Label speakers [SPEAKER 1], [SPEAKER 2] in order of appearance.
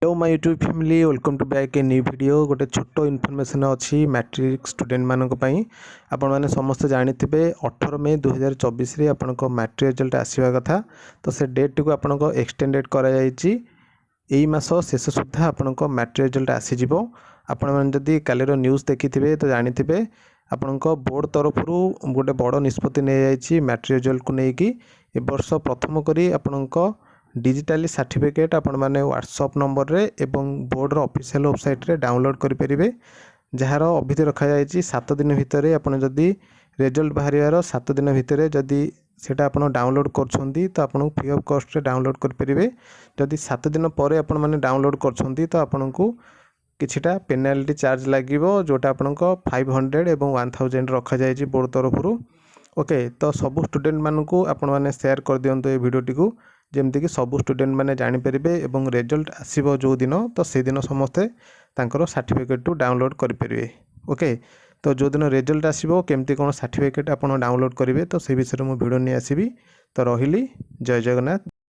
[SPEAKER 1] Hello my YouTube family welcome to back a new video गोटे छोट information अच्छी matric student मानक पई आपण माने समस्त जानिथिबे 18 मई 2024 रे आपनको मैट्रिक रिजल्ट आसीबा कथा तो से डेट को आपनको एक्सटेंडेड करा जायछि एई मास शेष सुद्धा आपनको मैट्रिक रिजल्ट आसी जिवो। आपण माने जदी कालीर न्यूज़ देखिथिबे तो जानिथिबे आपनको बोर्ड तरफ गोटे बड़ निष्पत्ति नै जायछि मैट्रिक रिजल्ट को नेकी ए वर्ष प्रथम करी आपनको डिजिटाली सर्टिफिकेट आपण माने व्हाट्सएप नंबर रे एवं बोर्ड रो ऑफिशियल वेबसाइट रे डाउनलोड करि परिबे जहार अवधि रखा जायछि 7 दिन भितरे आपण जदी रिजल्ट बाहरिवार 7 दिन भितरे जदी सेटा आपण डाउनलोड करछंती तो आपण फ्री ऑफ कॉस्ट रे डाउनलोड कर परिबे। जदी 7 दिन परे आपण माने डाउनलोड करछंती तो आपण को किछिटा पेनाल्टी चार्ज लागिवो जोटा आपनको 500 एवं 1000 रखा जायछि बोर्ड तरफरु। ओके तो सब स्टूडेंट मानकू आपण माने शेयर कर दियंतो ए वीडियोटी को जेमती कि सब स्टूडेंट माने जानि परिबे एवं रिजल्ट आसीबो जो दिन तो से दिन समस्ते तांकर सर्टिफिकेट टू डाउनलोड करि परिबे। ओके तो जो दिन रिजल्ट आसीबो केमती कोन सर्टिफिकेट आपण डाउनलोड करिवे तो से विषय मु वीडियो नि आसीबी। तो रहिली जय जगन्नाथ।